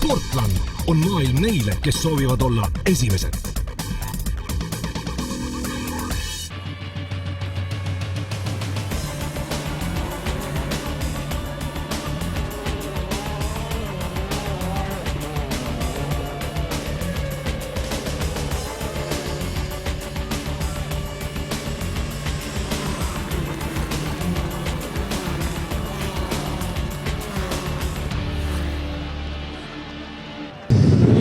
Sportland on maailm neile, kes soovivad olla esimesed.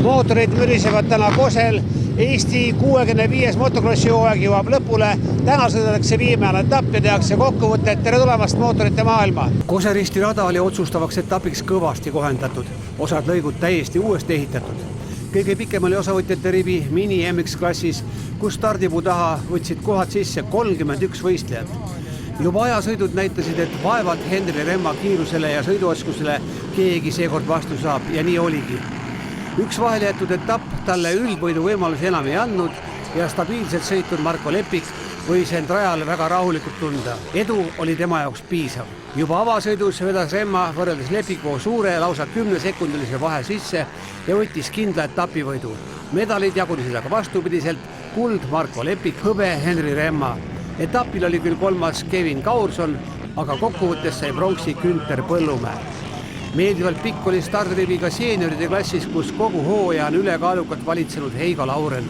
Mootorid mürisevad täna Kosel. Eesti 65 motokrossi hooaeg jõuab lõpule. Täna sõidetakse viimane etapp ja tehakse kokkuvõtted. Tere tulemast mootorite maailma! Koseristi rada oli otsustavaks etapiks kõvasti kohendatud. Osad lõigud täiesti uuesti ehitatud. Kõige pikem oli osavõtjate rivi Mini MX-klassis, kus stardipuu taha võtsid kohad sisse 31 võistlejat. Juba ajasõidud näitasid, et vaevalt Henri Remma kiirusele ja sõiduoskusele keegi seekord vastu saab ja nii oligi. Üks vahele jäetud etapp talle üldvõidu võimalusi enam ei andnud ja stabiilselt sõitud Marko Lepik võis end rajal väga rahulikult tunda. Edu oli tema jaoks piisav. Juba avasõidus vedas Remma võrreldes Lepiku suure lausa 10-sekundilise vahe sisse ja võttis kindla etapivõidu. Medalid jagunesid aga vastupidiselt, kuld Marko Lepik, hõbe Henri Remma. Etapil oli küll kolmas Kevin Kaurson, aga kokkuvõttes sai pronksi Günter Põllumäe. Meeldivalt pikk oli stardiriviga seenioride klassis, kus kogu hooaja on ülekaalukalt valitsenud Heigo Lauren.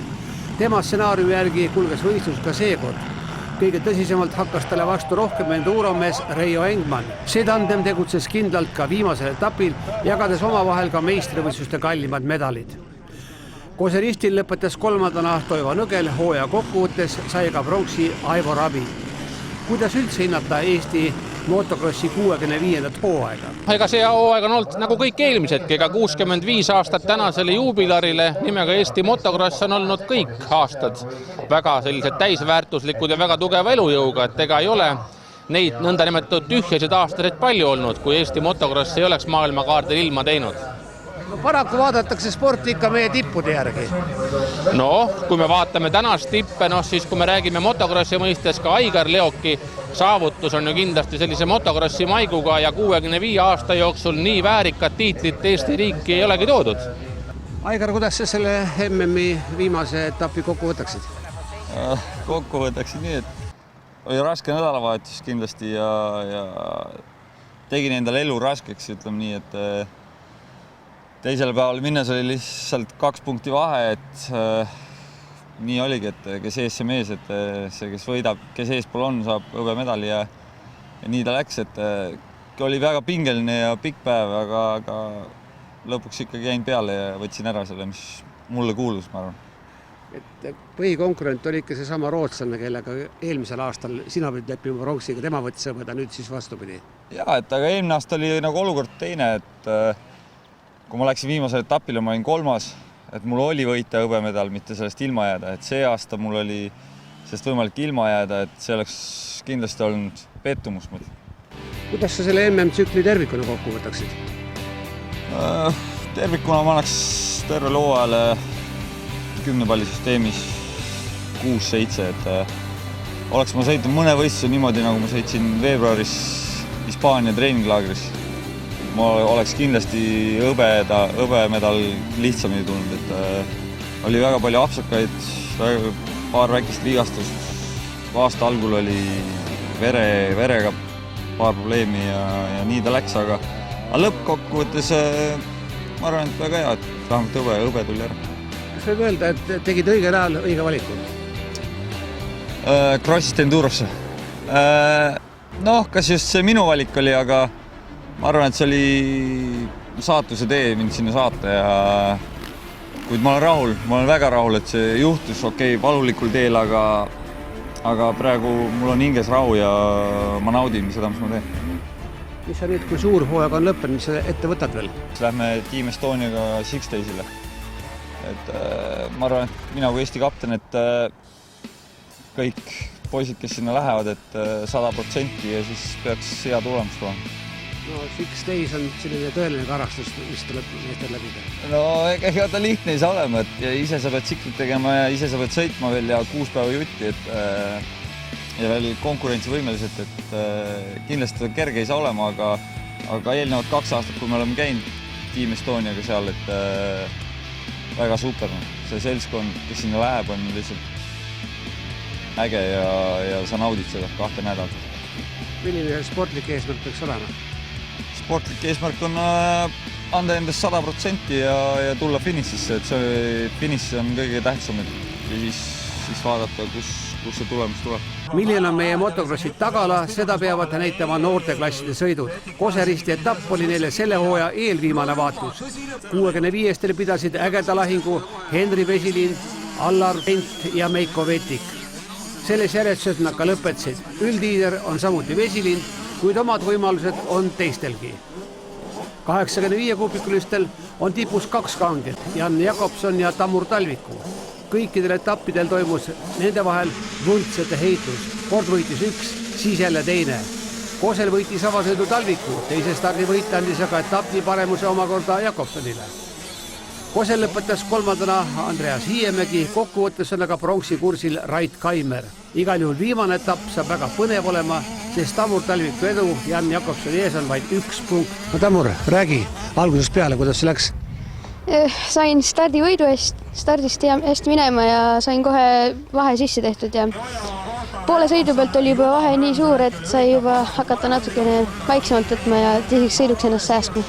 Tema stsenaariumi järgi kulges võistlus ka seekord. Kõige tõsisemalt hakkas talle vastu rohkem enduromees Reijo Engman. See tandem tegutses kindlalt ka viimasel etapil, jagades omavahel ka meistrivõistluste kallimad medalid. Koseristil lõpetas kolmandana Toivo Nõgel, hooaja kokkuvõttes sai ka pronksi Aivo Rabi. Kuidas üldse hinnata Eesti motokrossi 65. hooaega? Ega see hooaeg on olnud nagu kõik eelmisedki, ega 65 aastat tänasele juubilarile nimega Eesti motokross on olnud kõik aastad väga sellised täisväärtuslikud ja väga tugeva elujõuga, et ega ei ole neid nõndanimetatud tühjasid aastaseid palju olnud, kui Eesti motokross ei oleks maailmakaardil ilma teinud. Paraku vaadatakse sporti ikka meie tippude järgi. No, kui me vaatame tänast tippe, siis kui me räägime motokrossi mõistes ka Aigar Leoki saavutus on ju kindlasti sellise motokrossi maiguga ja 65 aasta jooksul nii väärikat tiitlit Eesti riiki ei olegi toodud. Aigar, kuidas sa selle MM-i viimase etapi kokku võtaksid? Kokku võtaksid nii, et oli raske nädalavahetus kindlasti ja tegin endale elu raskeks, ütleme nii, et teisel päeval minnes oli lihtsalt 2 punkti vahe, et nii oligi, et kes ees see mees, et see, kes võidab, kes eespool on, saab hõbemedali ja nii ta läks, et oli väga pingeline ja pikk päev, aga lõpuks ikkagi jäin peale ja võtsin ära selle, mis mulle kuulus, ma arvan. Et põhikonkurent oli ikka seesama rootslane, kellega eelmisel aastal sina pidid leppima pronksiga, tema võttis hõbeda, nüüd siis vastupidi. Jaa, et aga eelmine aasta oli nagu olukord teine, et kui ma läksin viimasel etapile, ma olin 3. Et mul oli võita hõbemedal, mitte sellest ilma jääda. Et see aasta mul oli sellest võimalik ilma jääda, et see oleks kindlasti olnud pettumus. Kuidas sa selle MM-tsükli tervikuna kokku võtaksid? Tervikuna ma annaks terve hooajale 10 pallisüsteemis 6-7. Et oleks ma sõitnud mõne võistluse niimoodi, nagu ma sõitsin veebruaris Hispaania treeninglaagris. Ma oleks kindlasti hõbemedal lihtsamini tulnud, et oli väga palju apsakaid, paar väikest vigastust. Aasta algul oli verega paar probleemi ja nii ta läks, aga lõppkokkuvõttes ma arvan, et väga hea, et vähemalt hõbe tuli ära. Kas võib öelda, et tegid õigel ajal õige valiku? Krossist endurosse. Kas just see minu valik oli, aga ma arvan, et see oli saatuse tee mind sinna saata ja kuid ma olen väga rahul, et see juhtus valulikul teel, aga praegu mul on hinges rahu ja ma naudin seda, mis ma teen. Mis sa nüüd, kui suur hooaeg on lõppenud, mis sa ette võtad veel? Lähme Team Estoniaga Six Daysile. Et ma arvan, et mina kui Eesti kapten, et kõik poisid, kes sinna lähevad, et 100% ja siis peaks hea tulemus tulema. No Six Days on selline tõeline karastus, mis tuleb meestel läbida. No ega ta lihtne ei saa olema, et ise sa pead tsiklit tegema ja ise sa pead sõitma veel ja 6 päeva jutti, ja veel konkurentsivõimeliselt, et kindlasti kerge ei saa olema, aga eelnevad 2 aastat, kui me oleme käinud Team Estoniaga seal, et väga super. See seltskond, kes sinna läheb, on lihtsalt äge ja sa naudid seda 2 nädalat. Milline sportlik eesmärk peaks olema? Sportlik eesmärk on anda endast 100% ja tulla finišisse, et see finiš on kõige tähtsam ja siis vaadata, kus see tulemus tuleb. Milline on meie motokrossi tagala, seda peavad näitama noorteklasside sõidud. Koseristi etapp oli neile selle hooaja eelviimane vaatus. 65-stel pidasid ägeda lahingu Henri Vesilind, Allar Pent ja Meiko Vetik. Selles järjestused nad ka lõpetasid. Üldliider on samuti Vesilind, kuid omad võimalused on teistelgi. 85 kuupikulistel on tipus 2 kanget, Jan Jakobson ja Tamur Talviku. Kõikidel etappidel toimus nende vahel võrdsete heitlus. Kord võitis üks, siis jälle teine. Kosel võitis avasõidu Talviku, teise stardivõit andis aga etappi paremuse omakorda Jakobsonile. Kosel lõpetas 3. Andreas Hiiemägi, kokkuvõttes on aga pronksi kursil Rait Kaimer. Igal juhul viimane etapp saab väga põnev olema, sest Tamur Talviku edu Jan Jakobsoni ees on vaid 1 punkt. No Tamur, räägi algusest peale, kuidas see läks? Sain stardivõidu stardist hästi minema ja sain kohe vahe sisse tehtud ja poole sõidu pealt oli juba vahe nii suur, et sai juba hakata natukene vaiksemalt võtma ja teiseks sõiduks ennast säästma.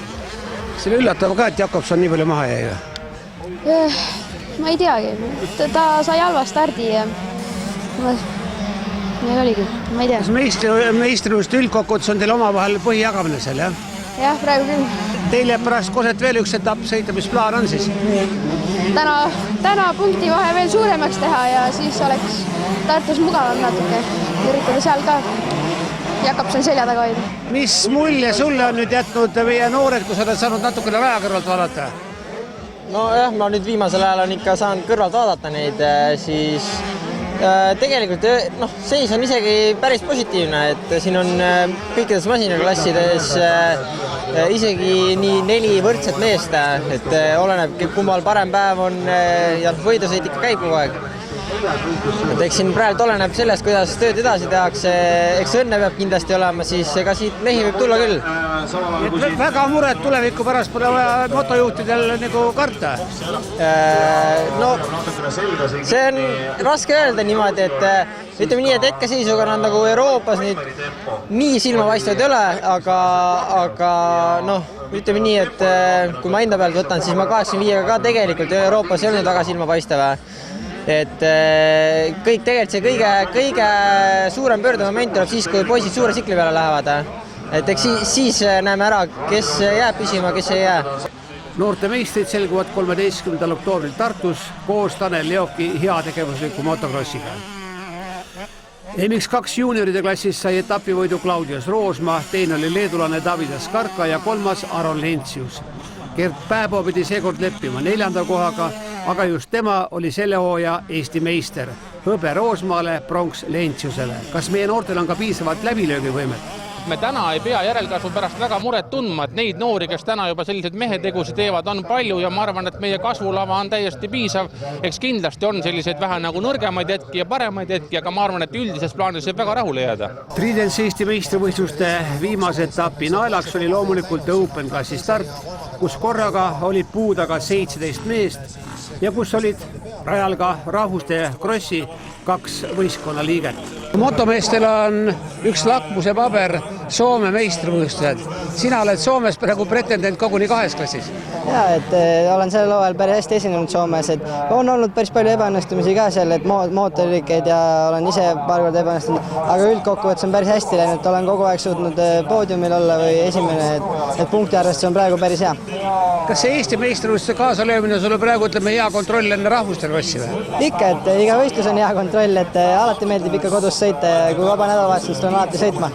See oli üllatav ka, et Jakobson nii palju maha jäi? Ma ei teagi, ta sai halva stardi ja oligi, ma ei tea. Kas meistrivõistluste üldkokkuvõttes on teil omavahel põhijagamine seal, jah? Jah, praegu küll. Teil jääb pärast Koset veel üks etapp sõita, mis plaan on siis? Täna punkti vahe veel suuremaks teha ja siis oleks Tartus mugavam natuke. Üritada seal ka Jakobson selja taga hoida. Mis mulje sulle on nüüd jätnud meie noored, kui sa oled saanud natukene raja kõrvalt vaadata? No jah, ma nüüd viimasel ajal on ikka saanud kõrvalt vaadata neid, siis tegelikult seis on isegi päris positiivne, et siin on kõikides masinaklassides isegi nii 4 võrdset meest, et oleneb kummal parem päev on ja võidusõit ikka käib kogu aeg. Et eks siin praegu oleneb sellest, kuidas tööd edasi tehakse, eks õnne peab kindlasti olema, siis ega siit mehi võib tulla küll. Väga muret tuleviku pärast pole vaja motojuhtidel nagu karta? No see on raske öelda niimoodi, et ütleme nii, et hetkeseisuga on nagu Euroopas nii silmapaistvad ei ole, aga ütleme nii, et kui ma enda pealt võtan, siis ma 85-ga ka tegelikult Euroopas ei olnud väga silmapaistev. Et kõik tegelikult see kõige suurem pöördemoment tuleb siis, kui poisid suure tsikli peale lähevad. Et eks siis näeme ära, kes jääb püsima, kes ei jää. Noorte meistrid selguvad 13. oktoobril Tartus koos Tanel Leoki heategevusliku motokrossiga. MX2 juunioride klassis sai etapivõidu Claudius Roosma, teine oli leedulane Davidas Karka ja 3. Aron Lentsius. Gert Pääbo pidi seekord leppima 4. kohaga, aga just tema oli selle hooaja Eesti meister. Hõbe Roosmaale, pronks Lentsiusele. Kas meie noortel on ka piisavalt läbilöögivõimet? Me täna ei pea järelkasvu pärast väga muret tundma, et neid noori, kes täna juba sellised mehetegusid teevad, on palju ja ma arvan, et meie kasvulava on täiesti piisav. Eks kindlasti on selliseid vähe nagu nõrgemaid hetki ja paremaid hetki, aga ma arvan, et üldises plaanis võib väga rahule jääda. Tridents Eesti meistrivõistluste viimase etapi naelaks oli loomulikult Open klassi start, kus korraga olid puudaga 17 meest ja kus olid rajal ka rahvuste krossi 2 võistkonna liiget. Motomeestel on üks lakmuse paber Soome meistrivõistlused. Sina oled Soomes praegu pretendent koguni 2 klassis. Jaa, et olen sellel hooajal päris hästi esinenud Soomes, et on olnud päris palju ebaõnnestumisi ka seal, et mootorrikeid ja olen ise paar korda ebaõnnestunud, aga üldkokkuvõttes on päris hästi läinud, olen kogu aeg suutnud poodiumil olla või esimene, et punktiarvestus on praegu päris hea. Kas see Eesti meistrivõistluste kaasalöömine sulle praegu ütleme hea kontroll enne rahvuste krossi või? Ikka, et iga võistlus on hea kontroll, et alati meeldib ikka kodus sõita ja kui vaba nädalavahetusest on alati sõitma.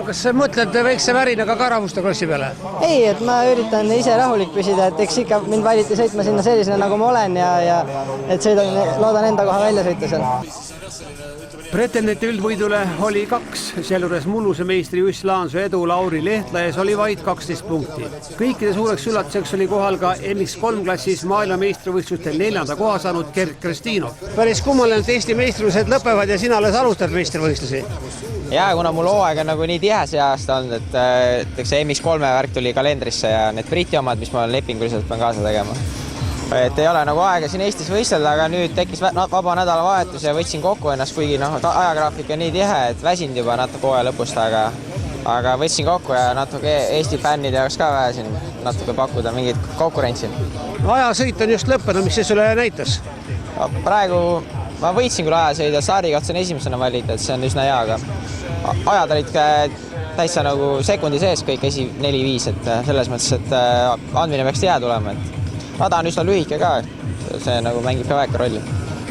Kas sa mõtled väikse värinaga ka rahvuste krossi peale? Ei, et ma üritan ise rahulik püsida, et eks ikka mind valiti sõitma sinna sellisena, nagu ma olen ja et loodan enda koha välja sõita seal. Pretendente üldvõidule oli 2, sealjuures mulluse meistri Juss Laanso edu Lauri Lehtla ees oli vaid 12 punkti. Kõikide suureks üllatuseks oli kohal ka MX3 klassis maailmameistrivõistlustel 4. koha saanud Gerd Kristinov. Päris kummaline, et Eesti meistrivõistlused lõpevad ja sina alles alustad meistrivõistlusi. Ja kuna mul hooaeg on nagu nii tihe see aasta olnud, et see MX3 värk tuli kalendrisse ja need Briti omad, mis ma lepinguliselt pean kaasa tegema. Et ei ole nagu aega siin Eestis võistelda, aga nüüd tekkis vaba nädalavahetus ja võtsin kokku ennast, kuigi ajagraafik on nii tihe, et väsinud juba natuke hooaja lõpust, aga võtsin kokku ja natuke Eesti fännide jaoks ka vähe siin natuke pakkuda mingit konkurentsi. Ajasõit on just lõppenud, mis see sulle näitas? Praegu ma võitsin küll ajasõida, saarikatsen esimesena valida, et see on üsna hea, aga ajad olid täitsa nagu sekundi sees kõik 4-5, et selles mõttes, et andmine peaks hea tulema, et rada on üsna lühike ka, see nagu mängib ka väike rolli.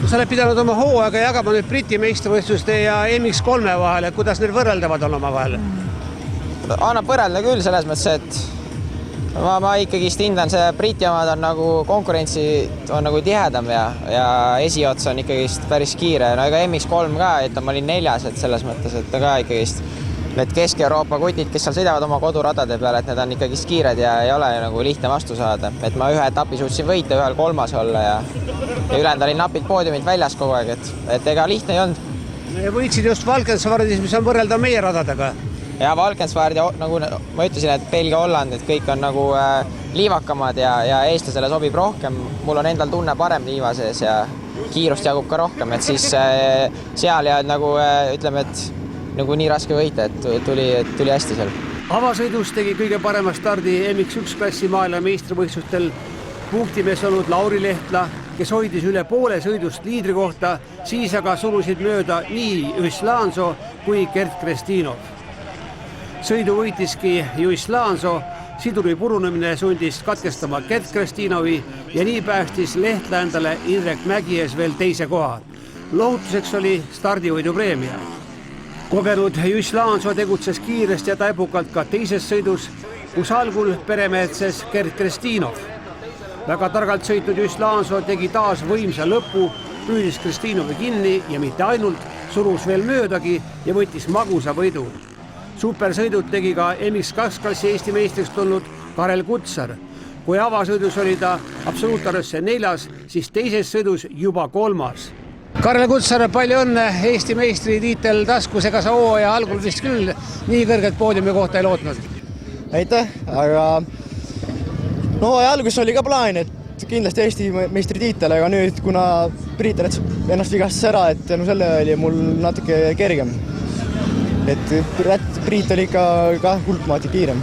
Sa oled pidanud oma hooaega jagama nüüd Briti meistrivõistluste ja MX3 vahel, et kuidas need võrreldavad on oma vahel? Annab võrrelda küll selles mõttes, et ma ikkagi hindan, see Briti omad on nagu konkurentsi on nagu tihedam ja esiots on ikkagi päris kiire. No ega MX3 ka, et ma olin 4, et selles mõttes, et ka ikkagi need Kesk-Euroopa kutid, kes seal sõidavad oma koduradade peale, et need on ikkagi kiired ja ei ole nagu lihtne vastu saada. Et ma ühe etapi suutsin võita, ühel 3. olla ja ülejäänud olin napid poodiumid väljas kogu aeg, et ega lihtne ei olnud. Võitsid just Valkensvaardis, mis on võrrelda meie radadega. Ja Valkensvaard, nagu ma ütlesin, et Belgia, Holland, et kõik on nagu liivakamad ja eestlasele sobib rohkem. Mul on endal tunne parem liiva sees ja kiirust jagub ka rohkem, et siis seal ja nagu ütleme, et nagu nii raske võita, et tuli hästi seal. Avasõidus tegi kõige parema stardi MX1 klassi maailmameistrivõistlustel punktimees olnud Lauri Lehtla, kes hoidis üle poole sõidust liidri kohta, siis aga surusid mööda nii Juss Laanso kui Gerd Kristinov. Sõidu võitiski Juss Laanso, siduri purunemine sundis katkestama Gerd Kristinovi ja nii päästis Lehtla endale Indrek Mägi ees veel 2. koha. Lohutuseks oli stardivõidu preemia. Kogenud Juss Laanso tegutses kiiresti ja taibukalt ka 2. sõidus, kus algul peremehetses Gerd Kristinov. Väga targalt sõitnud Juss Laanso tegi taas võimsa lõpu, püüdis Kristinovi kinni ja mitte ainult, surus veel möödagi ja võttis magusa võidu. Supersõidud tegi ka MX2 klassi Eesti meistriks tulnud Karel Kutsar. Kui avasõidus oli ta absoluutarvesse 4, siis 2. sõidus juba 3. Karel Kutsar, palju õnne, Eesti meistritiitel taskus, ega sa hooaja algul vist küll nii kõrget poodiumi kohta ei lootnud? Aitäh, aga hooaja alguses oli ka plaan, et kindlasti Eesti meistritiitel, aga nüüd, kuna Priit ennast vigastas ära, et selle oli mul natuke kergem. Et Priit oli ikka hulkmaati kiirem.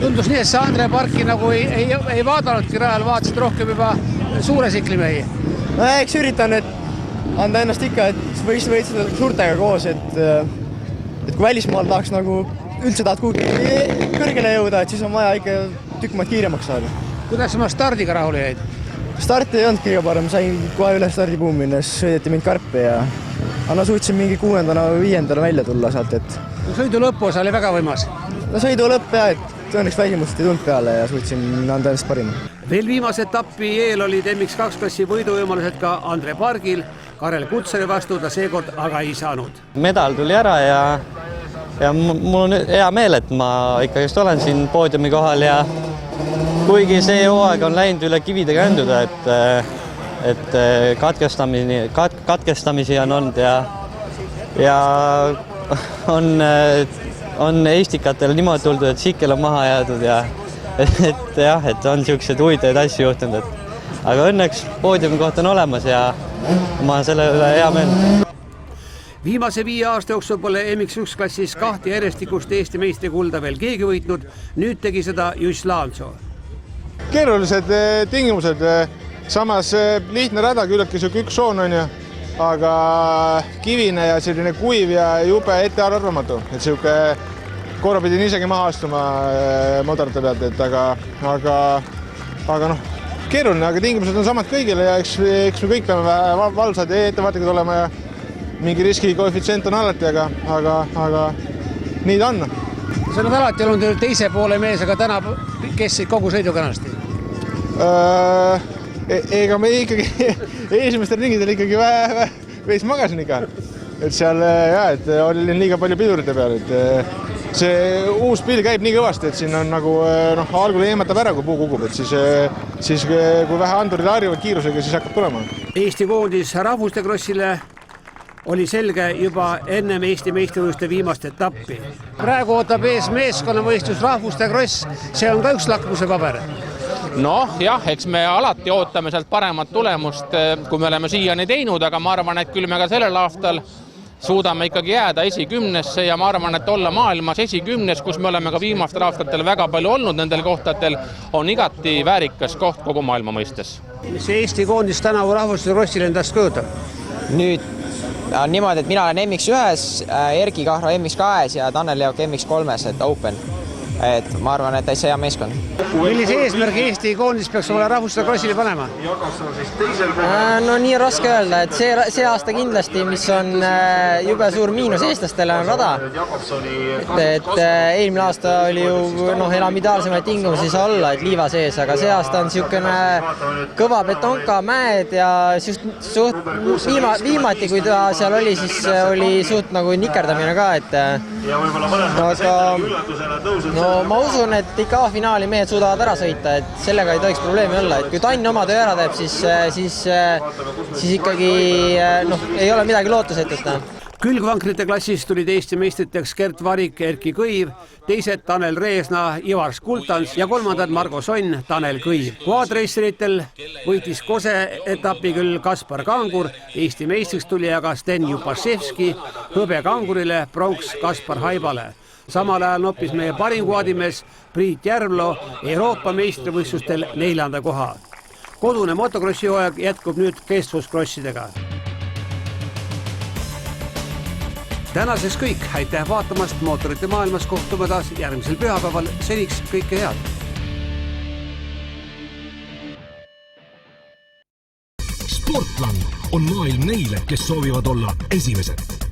Tundus nii, et sa Andre Parki nagu ei vaadanudki rajal, vaatasid rohkem juba suure siklimehi. No eks üritan, et anda ennast ikka, et võistleda suurtega koos, et kui välismaal tahaks nagu üldse tahad kuhugi kõrgele jõuda, et siis on vaja ikka tükk maad kiiremaks saada. Kuidas oma stardiga rahule jäid? Start ei olnud kõige parem, sain kohe üle stardipuum minnes, sõideti mind karpi ja suutsin mingi 6. või 5. välja tulla sealt, et sõidu lõpuosa oli väga võimas. No sõidu lõpp ja, et õnneks väsimust ei tulnud peale ja suutsin anda ennast parima. Veel viimase etapi eel olid MX2 klassi võiduvõimalused ka Andre Pargil, Karel Kutsari vastu ta seekord aga ei saanud. Medal tuli ära ja mul on hea meel, et ma ikkagi olen siin poodiumi kohal ja kuigi see hooaeg on läinud üle kivide känduda, et katkestamisi on olnud ja on eestikatel niimoodi tuldud, et Sikkel on maha jäädud ja et on niisuguseid huvitavaid asju juhtunud, aga õnneks poodiumi koht on olemas ja ma selle üle hea meel. Viimase 5 aasta jooksul pole MX1 klassis 2 järjestikust Eesti meistrikulda veel keegi võitnud, nüüd tegi seda Juss Laanso. Keerulised tingimused, samas lihtne rada, küllaltki üks soon on ju, aga kivine ja selline kuiv ja jube ettearvamatu, et sihuke korra pidin isegi maha astuma motorite pealt, et aga noh, keeruline, aga tingimused on samad kõigile ja eks me kõik peame valvsad ja ettevaatlikud olema ja mingi riskikoefitsient on alati, aga nii ta on. Sa oled alati olnud teise poole mees, aga täna kestsid kogu sõidu kenasti? Ega me ikkagi esimestel ringidel ikkagi veits magasin ikka. et seal et oli liiga palju pidurite peal, et see uus pill käib nii kõvasti, et siin on nagu algul eematab ära, kui puu kukub, et siis kui vähe andurid harjuvad kiirusega, siis hakkab tulema. Eesti koondis rahvuste krossile oli selge juba ennem Eesti meistrivõistluste viimast etappi. Praegu ootab ees meeskonnavõistlus rahvuste kross, see on ka üks lakmusepaber. Noh, jah, eks me alati ootame sealt paremat tulemust, kui me oleme siiani teinud, aga ma arvan, et küll me ka sellel aastal suudame ikkagi jääda esikümnesse ja ma arvan, et olla maailmas esikümnes, kus me oleme ka viimastel aastatel väga palju olnud nendel kohtadel, on igati väärikas koht kogu maailma mõistes. Mis Eesti koondis tänavu rahvuste krossil endast kujutab? Nüüd on niimoodi, et mina olen MX1-s, Erki Kahro MX2-s ja Tanel Jaak MX3-s, et Open. Et ma arvan, et täitsa hea meeskond. Millise eesmärgi Eesti koondis peaks olla rahvuste krossile panema? No nii raske öelda, et see aasta kindlasti, mis on jube suur miinus eestlastele, on rada. Et eelmine aasta oli ju enam ideaalsemaid tingimusi saa olla, et liiva sees, aga see aasta on niisugune kõva betonka mäed ja viimati, kui ta seal oli, siis oli suht nagu nikerdamine ka, et aga ma usun, et ikka A-finaali mehed suudavad ära sõita, et sellega ei tohiks probleemi olla, et kui Tann oma töö ära teeb, siis ikkagi ei ole midagi lootusetut. Külgvankrite klassis tulid Eesti meistriteks Gert Varik, Erki Kõiv, teised Tanel Reesna, Ivar Skultans ja kolmandad Margo Sonn, Tanel Kõiv. Quadreisseritel võitis Kose etapi küll Kaspar Kangur, Eesti meistriks tuli aga Sten Jupaševski, hõbe Kangurile, pronks Kaspar Haibale. Samal ajal noppis meie parim quadimees Priit Järvlo Euroopa meistrivõistlustel 4. koha. Kodune motokrossi hooaeg jätkub nüüd kestvuskrossидega. Tänaseks kõik, aitäh vaatamast, mootorite maailmas kohtume taas järgmisel pühapäeval, seniks kõike head. Sportland on maailm neile, kes soovivad olla esimesed.